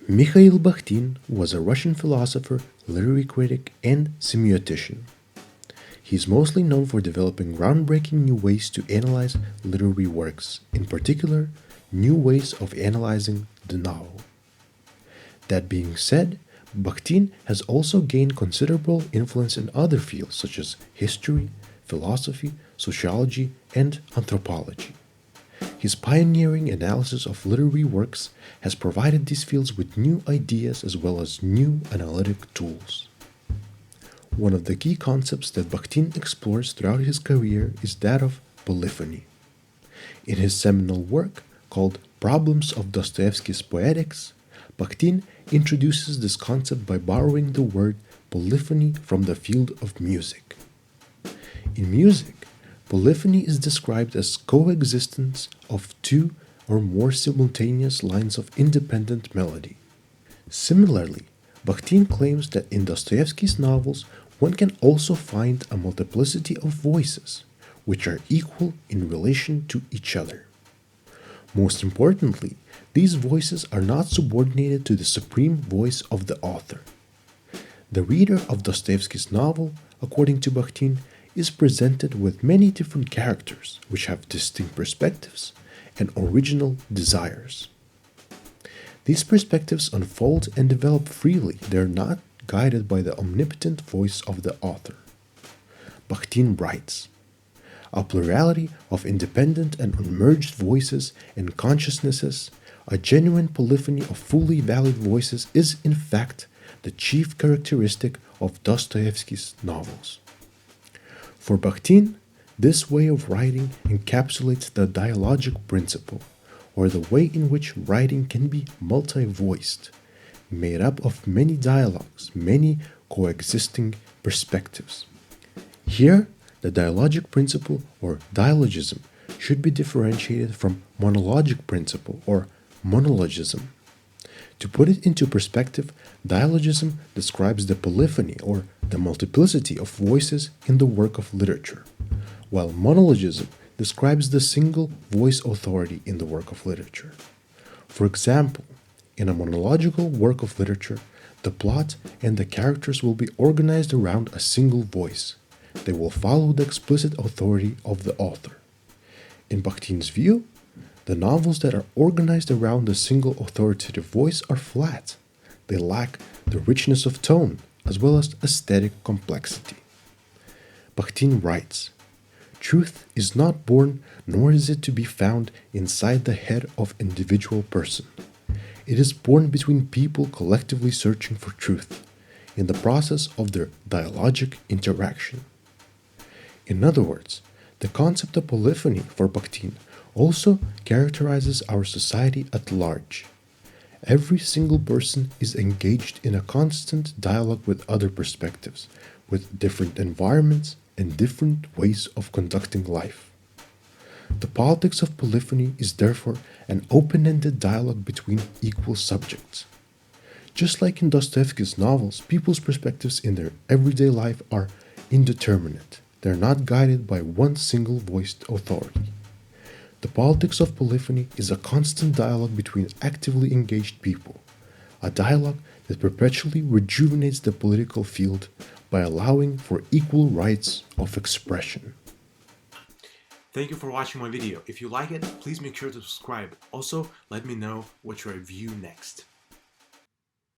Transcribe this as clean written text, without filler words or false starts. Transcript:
Mikhail Bakhtin was a Russian philosopher, literary critic, and semiotician. He is mostly known for developing groundbreaking new ways to analyze literary works, in particular, new ways of analyzing the novel. That being said, Bakhtin has also gained considerable influence in other fields such as history, philosophy, sociology, and anthropology. His pioneering analysis of literary works has provided these fields with new ideas as well as new analytic tools. One of the key concepts that Bakhtin explores throughout his career is that of polyphony. In his seminal work called Problems of Dostoevsky's Poetics, Bakhtin introduces this concept by borrowing the word polyphony from the field of music. In music, polyphony is described as coexistence of two or more simultaneous lines of independent melody. Similarly, Bakhtin claims that in Dostoevsky's novels one can also find a multiplicity of voices, which are equal in relation to each other. Most importantly, these voices are not subordinated to the supreme voice of the author. The reader of Dostoevsky's novel, according to Bakhtin, is presented with many different characters which have distinct perspectives and original desires. These perspectives unfold and develop freely. They are not guided by the omnipotent voice of the author. Bakhtin writes, "A plurality of independent and unmerged voices and consciousnesses, a genuine polyphony of fully valid voices is in fact the chief characteristic of Dostoevsky's novels." For Bakhtin, this way of writing encapsulates the dialogic principle, or the way in which writing can be multi-voiced, made up of many dialogues, many coexisting perspectives. Here, the dialogic principle, or dialogism, should be differentiated from monologic principle, or monologism. To put it into perspective, dialogism describes the polyphony, or the multiplicity of voices in the work of literature, while monologism describes the single voice authority in the work of literature. For example, in a monological work of literature, the plot and the characters will be organized around a single voice. They will follow the explicit authority of the author. In Bakhtin's view, the novels that are organized around a single authoritative voice are flat. They lack the richness of tone as well as aesthetic complexity. Bakhtin writes, "Truth is not born, nor is it to be found inside the head of an individual person. It is born between people collectively searching for truth, in the process of their dialogic interaction." In other words, the concept of polyphony for Bakhtin also characterizes our society at large. Every single person is engaged in a constant dialogue with other perspectives, with different environments and different ways of conducting life. The politics of polyphony is therefore an open-ended dialogue between equal subjects. Just like in Dostoevsky's novels, people's perspectives in their everyday life are indeterminate. They are not guided by one single voiced authority. The politics of polyphony is a constant dialogue between actively engaged people, a dialogue that perpetually rejuvenates the political field by allowing for equal rights of expression. Thank you for watching my video. If you like it, please make sure to subscribe. Also, let me know what you review next.